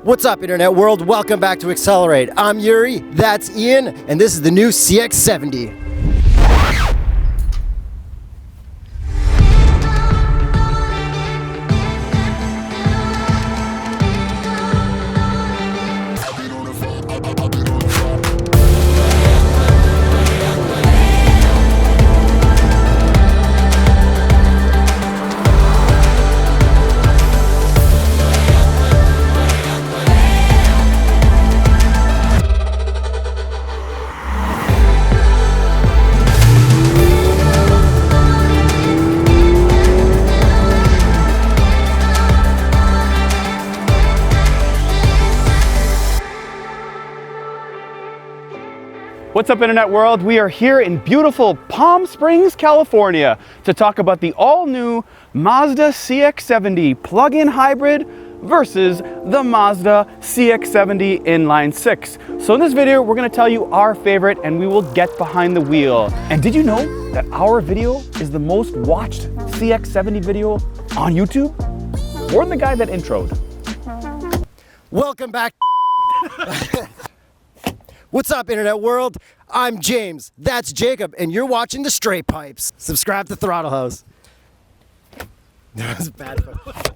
What's up, internet world? Welcome back to Accelerate. I'm Yuri, that's Ian, and this is the new CX-70. What's up, internet world? We are here in beautiful Palm Springs, California to talk about the all-new Mazda CX-70 plug-in hybrid versus the Mazda CX-70 Inline 6. So in this video, we're going to tell you our favorite and we will get behind the wheel. And did you know that our video is the most watched CX-70 video on YouTube? More than the guy that introed. Welcome back. What's up, internet world? I'm James, that's Jacob, and you're watching The Straight Pipes. Subscribe to Throttle House. That was bad.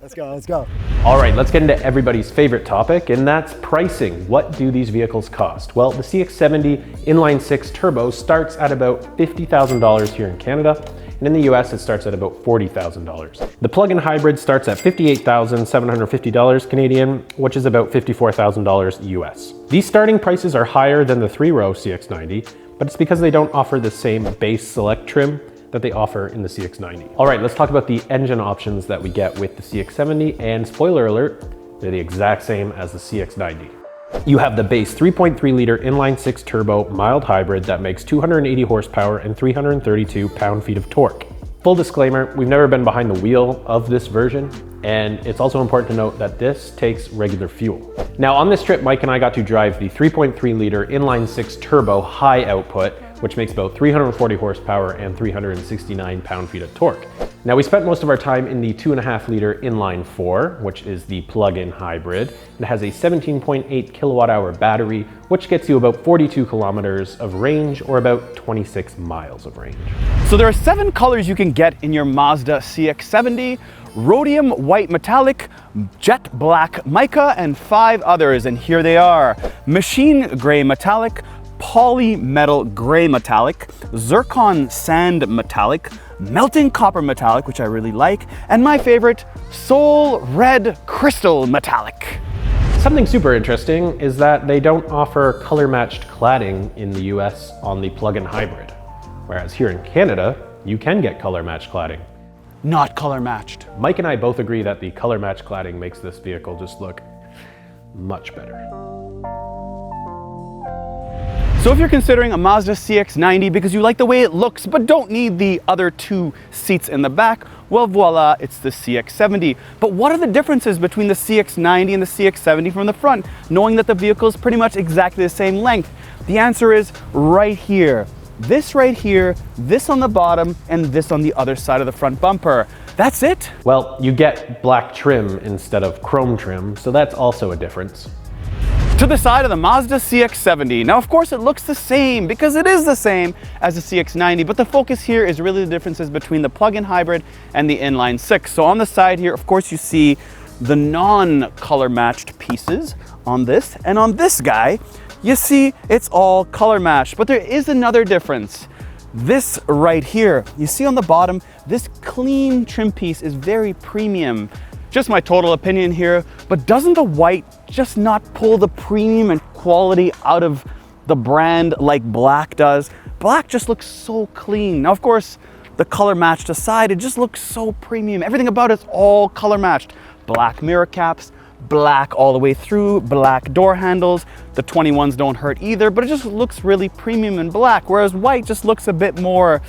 Let's go. All right, let's get into everybody's favorite topic, and that's pricing. What do these vehicles cost? Well, the CX-70 Inline 6 Turbo starts at about $50,000 here in Canada, and in the US it starts at about $40,000. The plug-in hybrid starts at $58,750 Canadian, which is about $54,000 US. These starting prices are higher than the 3-row CX-90, but it's because they don't offer the same base select trim that they offer in the CX-90. All right, let's talk about the engine options that we get with the CX-70, and spoiler alert, they're the exact same as the CX-90. You have the base 3.3 liter inline 6 turbo mild hybrid that makes 280 horsepower and 332 pound-feet of torque. Full disclaimer, we've never been behind the wheel of this version, and it's also important to note that this takes regular fuel. Now on this trip, Mike and I got to drive the 3.3 liter inline 6 turbo high output, which makes about 340 horsepower and 369 pound-feet of torque. Now we spent most of our time in the 2.5 liter inline 4, which is the plug-in hybrid. It has a 17.8 kilowatt hour battery, which gets you about 42 kilometers of range or about 26 miles of range. So there are 7 colors you can get in your Mazda CX-70. Rhodium white metallic, jet black mica, and 5 others, and here they are. Machine gray metallic, polymetal gray metallic, zircon sand metallic, melting copper metallic, which I really like, and my favorite, soul red crystal metallic. Something super interesting is that they don't offer color matched cladding in the US on the plug-in hybrid, whereas here in Canada, you can get color matched cladding. Not color matched. Mike and I both agree that the color match cladding makes this vehicle just look much better. So if you're considering a Mazda CX-90 because you like the way it looks but don't need the other 2 seats in the back, well voila, it's the CX-70. But what are the differences between the CX-90 and the CX-70 from the front, knowing that the vehicle is pretty much exactly the same length? The answer is right here. This right here, this on the bottom, and this on the other side of the front bumper. That's it. Well, you get black trim instead of chrome trim, so that's also a difference. To the side of the Mazda CX-70. Now, of course, it looks the same because it is the same as the CX-90, but the focus here is really the differences between the plug-in hybrid and the inline 6. So on the side here, of course, you see the non-color matched pieces on this, and on this guy, you see it's all color matched, but there is another difference. This right here, you see on the bottom, this clean trim piece is very premium. Just my total opinion here, but doesn't the white just not pull the premium and quality out of the brand like black does? Black just looks so clean. Now, of course, the color matched aside, it just looks so premium. Everything about it's all color matched. Black mirror caps, black all the way through, black door handles. The 21s don't hurt either, but it just looks really premium and black, whereas white just looks a bit more,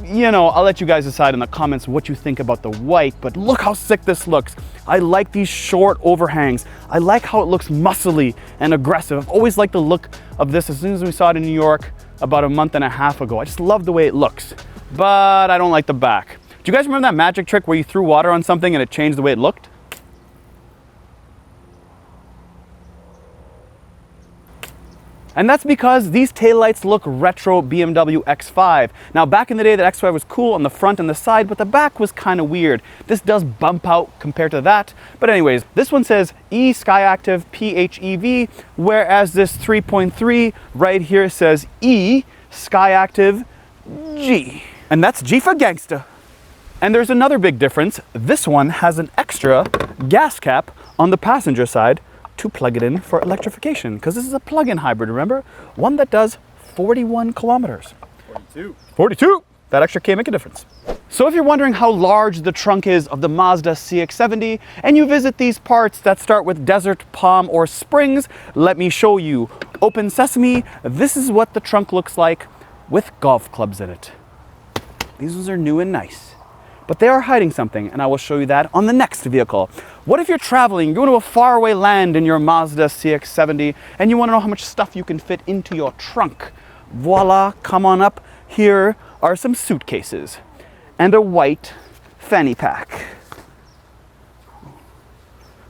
you know, I'll let you guys decide in the comments what you think about the white, but look how sick this looks. I like these short overhangs. I like how it looks muscly and aggressive. I've always liked the look of this as soon as we saw it in New York about a month and a half ago. I just love the way it looks, but I don't like the back. Do you guys remember that magic trick where you threw water on something and it changed the way it looked? And that's because these taillights look retro BMW X5. Now, back in the day, the X5 was cool on the front and the side, but the back was kind of weird. This does bump out compared to that. But anyways, this one says E Skyactiv PHEV, whereas this 3.3 right here says E Skyactiv G. And that's G for gangsta. And there's another big difference. This one has an extra gas cap on the passenger side to plug it in for electrification, because this is a plug-in hybrid, remember? One that does 41 kilometers. 42! That extra can make a difference. So if you're wondering how large the trunk is of the Mazda CX-70, and you visit these parts that start with desert, palm, or springs, let me show you. Open sesame, this is what the trunk looks like with golf clubs in it. These ones are new and nice. But they are hiding something, and I will show you that on the next vehicle. What if you're traveling, you're going to a faraway land in your Mazda CX-70, and you want to know how much stuff you can fit into your trunk? Voila, come on up. Here are some suitcases and a white fanny pack.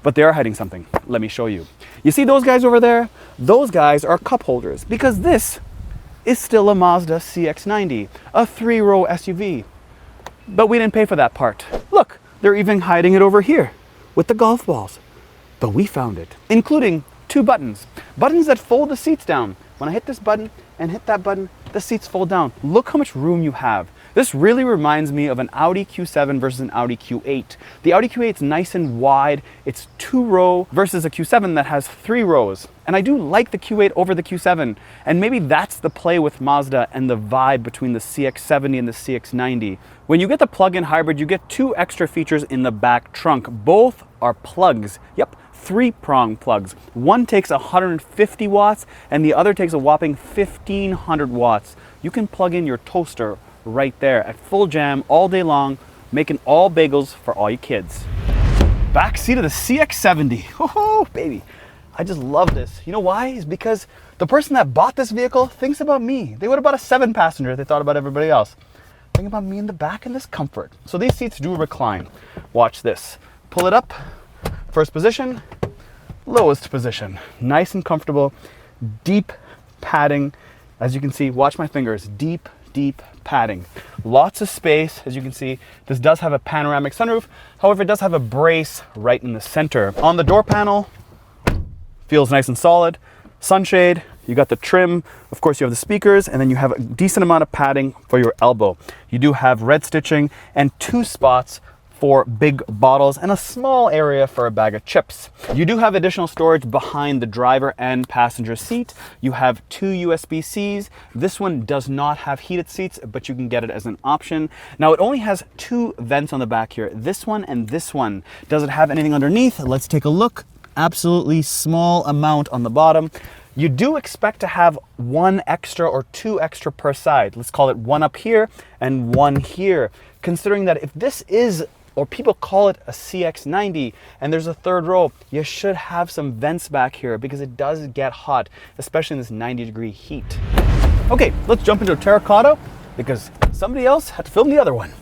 But they are hiding something. Let me show you. You see those guys over there? Those guys are cup holders, because this is still a Mazda CX-90, a 3-row SUV. But we didn't pay for that part. Look, they're even hiding it over here with the golf balls. But we found it, including 2 buttons. Buttons that fold the seats down. When I hit this button and hit that button, the seats fold down. Look how much room you have. This really reminds me of an Audi Q7 versus an Audi Q8. The Audi Q8 is nice and wide. It's 2-row versus a Q7 that has 3 rows. And I do like the Q8 over the Q7. And maybe that's the play with Mazda and the vibe between the CX-70 and the CX-90. When you get the plug-in hybrid, you get 2 extra features in the back trunk. Both are plugs. Yep, 3-prong plugs. One takes 150 watts and the other takes a whopping 1,500 watts. You can plug in your toaster right there at full jam all day long, making all bagels for all your kids. Back seat of the CX-70. Oh, baby. I just love this. You know why? It's because the person that bought this vehicle thinks about me. They would have bought a 7-passenger if they thought about everybody else. Think about me in the back and this comfort. So these seats do recline. Watch this. Pull it up. First position, lowest position. Nice and comfortable. Deep padding. As you can see, watch my fingers. Deep padding. Lots of space, as you can see. This does have a panoramic sunroof. However, it does have a brace right in the center. On the door panel, feels nice and solid. Sunshade, you got the trim. Of course, you have the speakers, and then you have a decent amount of padding for your elbow. You do have red stitching and 2 spots for big bottles and a small area for a bag of chips. You do have additional storage behind the driver and passenger seat. You have 2 USB-Cs. This one does not have heated seats, but you can get it as an option. Now, it only has 2 vents on the back here, this one and this one. Does it have anything underneath? Let's take a look. Absolutely small amount on the bottom. You do expect to have 1 extra or 2 extra per side. Let's call it 1 up here and 1 here. Considering that if this is, or people call it, a CX-90 and there's a 3rd row, you should have some vents back here because it does get hot, especially in this 90-degree heat. Okay, let's jump into a terracotta because somebody else had to film the other one.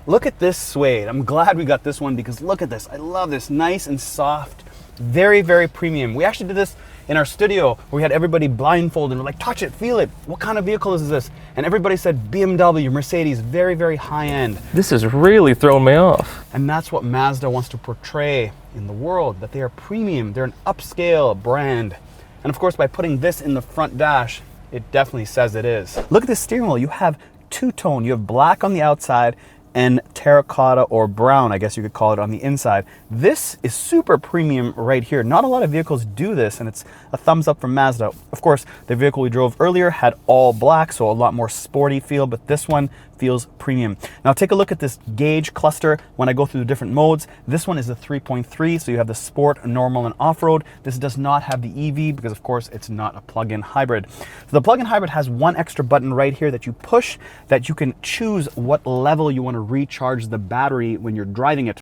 Look at this suede. I'm glad we got this one because look at this. I love this. Nice and soft. Very premium. We actually did this in our studio where we had everybody blindfolded and we're like, touch it, feel it. What kind of vehicle is this? And everybody said BMW, Mercedes, very high end. This has really thrown me off. And that's what Mazda wants to portray in the world, that they are premium. They're an upscale brand. And of course, by putting this in the front dash, it definitely says it is. Look at this steering wheel. You have 2-tone. You have black on the outside and terracotta or brown, I guess you could call it, on the inside. This is super premium right here. Not a lot of vehicles do this, and it's a thumbs up from Mazda. Of course, the vehicle we drove earlier had all black, so a lot more sporty feel, but this one feels premium. Now take a look at this gauge cluster when I go through the different modes. This one is the 3.3, so you have the sport, normal, and off-road. This does not have the EV because of course it's not a plug-in hybrid. So the plug-in hybrid has 1 extra button right here that you push that you can choose what level you want to recharge the battery when you're driving it.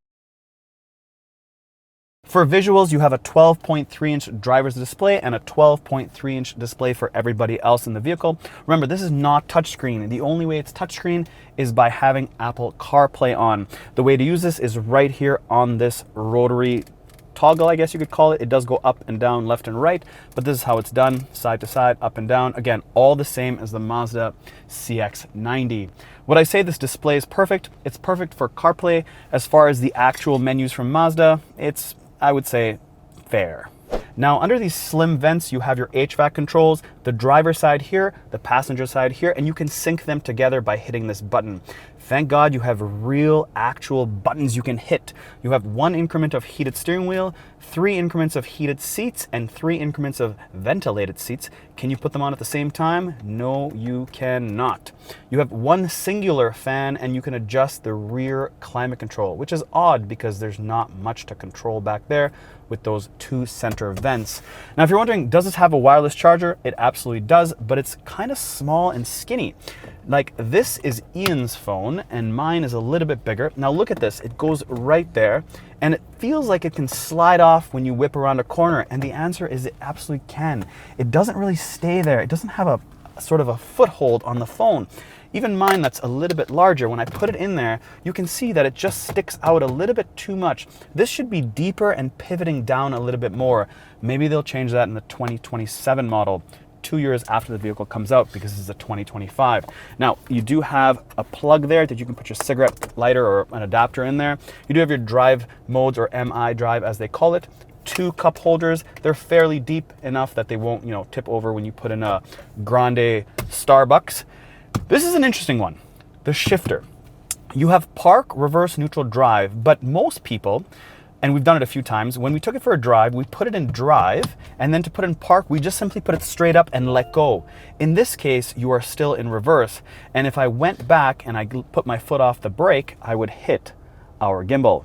For visuals, you have a 12.3-inch driver's display and a 12.3-inch display for everybody else in the vehicle. Remember, this is not touchscreen. The only way it's touchscreen is by having Apple CarPlay on. The way to use this is right here on this rotary toggle, I guess you could call it. It does go up and down, left and right, but this is how it's done, side to side, up and down. Again, all the same as the Mazda CX-70. Would I say this display is perfect? It's perfect for CarPlay. As far as the actual menus from Mazda, it's, I would say, fair. Now, under these slim vents, you have your HVAC controls, the driver side here, the passenger side here, and you can sync them together by hitting this button. Thank God you have real, actual buttons you can hit. You have 1 increment of heated steering wheel, 3 increments of heated seats, and 3 increments of ventilated seats. Can you put them on at the same time? No, you cannot. You have 1 singular fan, and you can adjust the rear climate control, which is odd because there's not much to control back there with those 2 center vents. Now, if you're wondering, does this have a wireless charger? It absolutely does, but it's kind of small and skinny. Like, this is Ian's phone and mine is a little bit bigger. Now look at this, it goes right there and it feels like it can slide off when you whip around a corner, and the answer is it absolutely can. It doesn't really stay there. It doesn't have a sort of a foothold on the phone. Even mine that's a little bit larger, when I put it in there, you can see that it just sticks out a little bit too much. This should be deeper and pivoting down a little bit more. Maybe they'll change that in the 2027 model, 2 years after the vehicle comes out, because this is a 2025. Now, you do have a plug there that you can put your cigarette lighter or an adapter in there. You do have your drive modes, or MI drive as they call it. 2 cup holders. They're fairly deep enough that they won't, tip over when you put in a grande Starbucks. This is an interesting one, the shifter. You have park, reverse, neutral, drive, but most people, and we've done it a few times, when we took it for a drive, we put it in drive, and then to put in park, we just simply put it straight up and let go. In this case, you are still in reverse, and if I went back and I put my foot off the brake, I would hit our gimbal.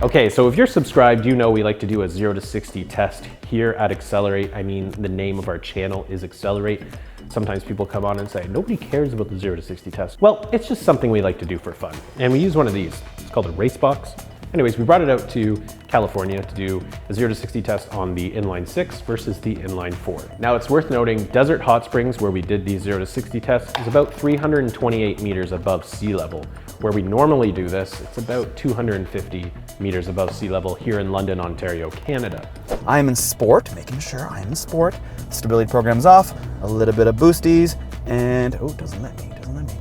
Okay, so if you're subscribed, you know we like to do a 0 to 60 test here at Accelerate. I mean, the name of our channel is Accelerate. Sometimes people come on and say, nobody cares about the 0 to 60 test. Well, it's just something we like to do for fun. And we use one of these. It's called a race box. Anyways, we brought it out to California to do a 0 to 60 test on the Inline 6 versus the Inline 4. Now, it's worth noting, Desert Hot Springs, where we did these 0 to 60 tests, is about 328 meters above sea level. Where we normally do this, it's about 250 meters above sea level here in London, Ontario, Canada. I am in sport, making sure I am in sport. Stability program's off, a little bit of boosties, and, oh, doesn't let me.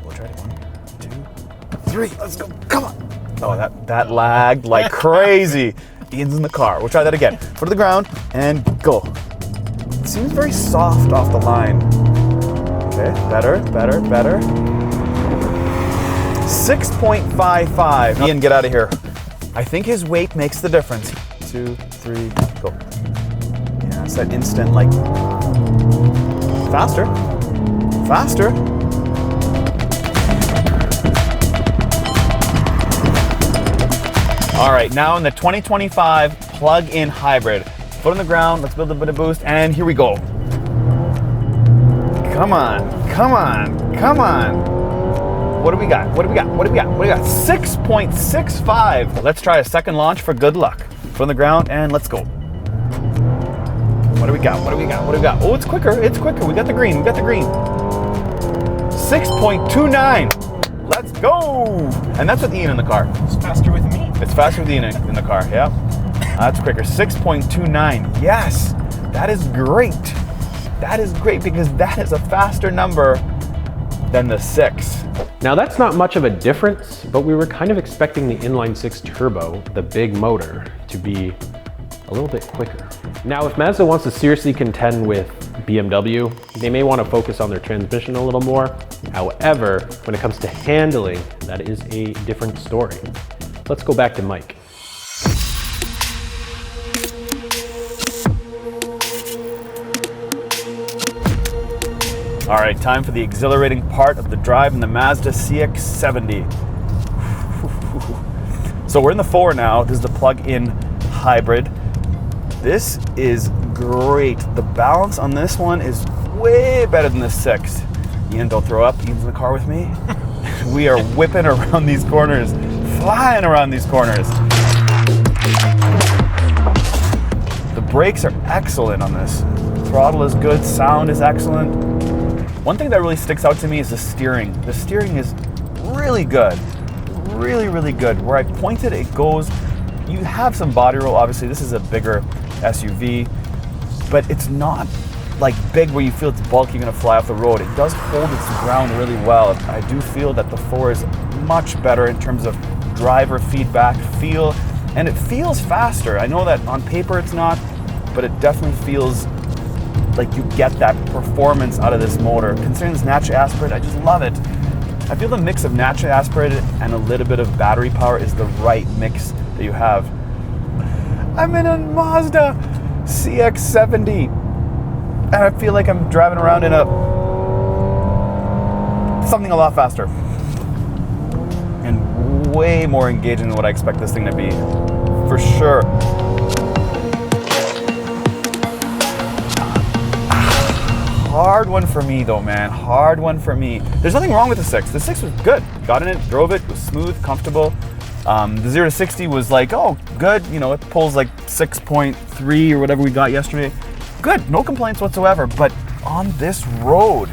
We'll try it. 1, 2, 3, let's go, come on. Oh, that lagged like crazy. Ian's in the car. We'll try that again. Foot to the ground and go. It seems very soft off the line. Okay, better. 6.55. Ian, get out of here. I think his weight makes the difference. 2, 3, go. Yeah, it's that instant, like, faster. All right, now in the 2025 plug-in hybrid. Foot on the ground, let's build a bit of boost, and here we go. Come on. What do we got? 6.65. Let's try a second launch for good luck. Foot on the ground, and let's go. What do we got? Oh, it's quicker. We got the green. 6.29. Let's go. And that's with Ian in the car. It's faster with me. It's faster with Ian in the car, yeah. That's quicker. 6.29. Yes, that is great. Because that is a faster number than the 6. Now that's not much of a difference, but we were kind of expecting the Inline 6 turbo, the big motor, to be a little bit quicker. Now if Mazda wants to seriously contend with BMW, they may want to focus on their transmission a little more. However, when it comes to handling, that is a different story. Let's go back to Mike. All right, time for the exhilarating part of the drive in the Mazda CX-70. So we're in the 4 now. This is the plug-in hybrid. This is great. The balance on this one is way better than the 6. Ian, don't throw up. Ian's in the car with me. We are whipping around these corners, flying around these corners. The brakes are excellent on this. Throttle is good, sound is excellent. One thing that really sticks out to me is the steering. The steering is really good. Really, really good. Where I point it goes. You have some body roll, obviously. This is a bigger SUV, but it's not like big where you feel it's bulky, gonna fly off the road. It does hold its ground really well. I do feel that the 4 is much better in terms of driver feedback, feel, and it feels faster. I know that on paper it's not, but it definitely feels like you get that performance out of this motor. Considering it's naturally aspirated, I just love it. I feel the mix of naturally aspirated and a little bit of battery power is the right mix that you have. I'm in a Mazda CX-70 and I feel like I'm driving around in something a lot faster and way more engaging than what I expect this thing to be, for sure. Hard one for me though, man. Hard one for me. There's nothing wrong with the 6. The 6 was good. Got in it, drove it, was smooth, comfortable. The 0 to 60 was like, oh, good. You know, it pulls like 6.3 or whatever we got yesterday. Good, no complaints whatsoever. But on this road,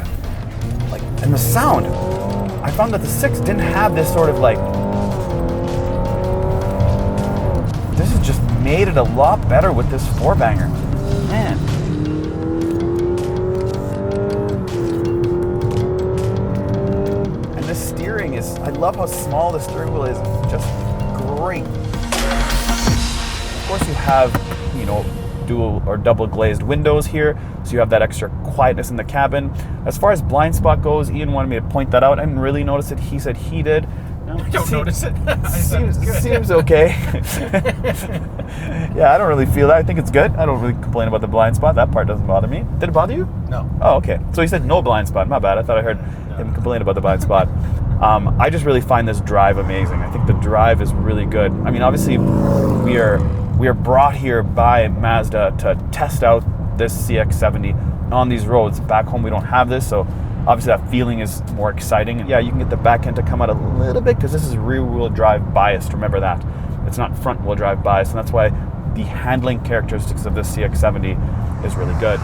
like, and the sound, I found that the 6 didn't have this sort of like, this has just made it a lot better with this 4-banger. Man. And the steering is, I love how small the steering wheel is. Just great. Of course you have, you know, dual or double glazed windows here, so you have that extra quietness in the cabin. As far as blind spot goes, Ian wanted me to point that out. I didn't really notice it. He said he did. No, I don't notice it. Seems okay. Yeah, I don't really feel that. I think it's good. I don't really complain about the blind spot. That part doesn't bother me. Did it bother you? No. Oh, okay. So he said no blind spot. My bad. I thought I heard him complain about the blind spot. I just really find this drive amazing. I think the drive is really good. I mean, obviously, we are brought here by Mazda to test out this CX-70 on these roads. Back home, we don't have this, so obviously that feeling is more exciting. And yeah, you can get the back end to come out a little bit because this is rear-wheel drive biased. Remember that. It's not front-wheel drive biased, and that's why the handling characteristics of this CX-70 is really good.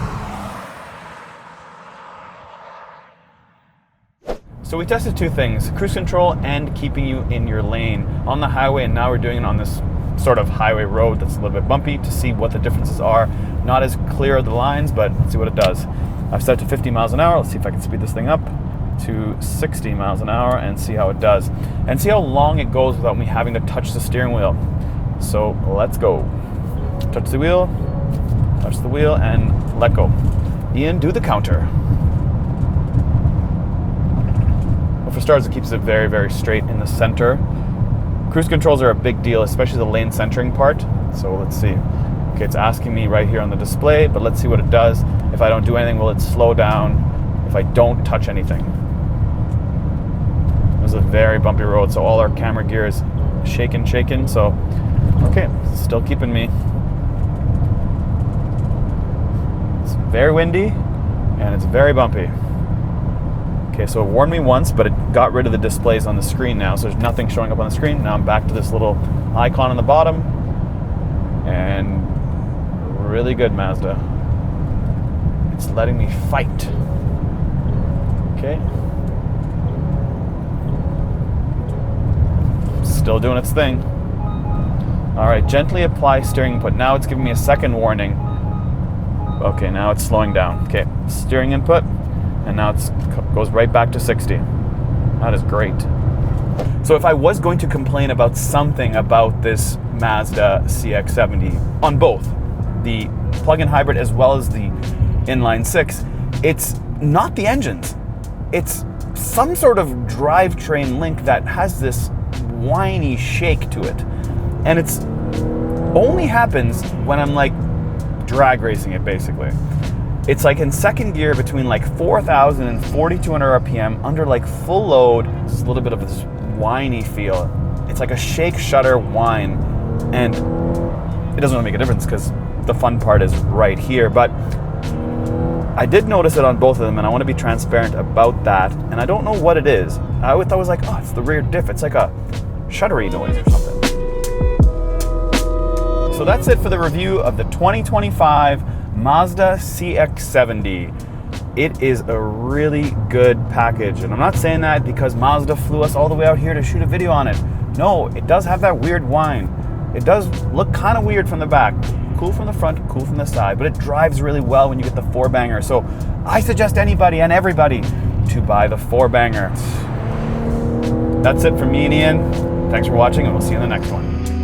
So we tested two things, cruise control and keeping you in your lane on the highway, and now we're doing it on this sort of highway road that's a little bit bumpy to see what the differences are. Not as clear of the lines, but let's see what it does. I've set it to 50 miles an hour. Let's see if I can speed this thing up to 60 miles an hour and see how it does. And see how long it goes without me having to touch the steering wheel. So let's go. Touch the wheel, and let go. Ian, do the counter. Well, for starters, it keeps it very, very straight in the center. Cruise controls are a big deal, especially the lane centering part. So let's see. Okay, it's asking me right here on the display, but let's see what it does. If I don't do anything, will it slow down if I don't touch anything? This is a very bumpy road, so all our camera gear is shaking, so okay, it's still keeping me. It's very windy and it's very bumpy. Okay, so it warned me once, but it got rid of the displays on the screen now, so there's nothing showing up on the screen. Now I'm back to this little icon on the bottom, and really good, Mazda. It's letting me fight. Okay. Still doing its thing. All right, gently apply steering input. Now it's giving me a second warning. Okay, now it's slowing down. Okay, steering input. And now it goes right back to 60. That is great. So if I was going to complain about something about this Mazda CX-70 on both the plug-in hybrid as well as the inline 6, it's not the engines. It's some sort of drivetrain link that has this whiny shake to it. And it's only happens when I'm like drag racing it, basically. It's like in second gear between like 4,000 and 4,200 RPM under like full load. It's a little bit of this whiny feel. It's like a shake, shudder, whine, and it doesn't really make a difference because the fun part is right here. But I did notice it on both of them, and I want to be transparent about that. And I don't know what it is. I thought it was like, oh, it's the rear diff. It's like a shuddery noise or something. So that's it for the review of the 2025 Mazda CX-70. it is a really good package. And I'm not saying that because Mazda flew us all the way out here to shoot a video on it. No, it does have that weird whine. It does look kind of weird from the back. Cool from the front, cool from the side, but it drives really well when you get the 4-banger. So I suggest anybody and everybody to buy the 4-banger. That's it from me and Ian. Thanks for watching, and we'll see you in the next one.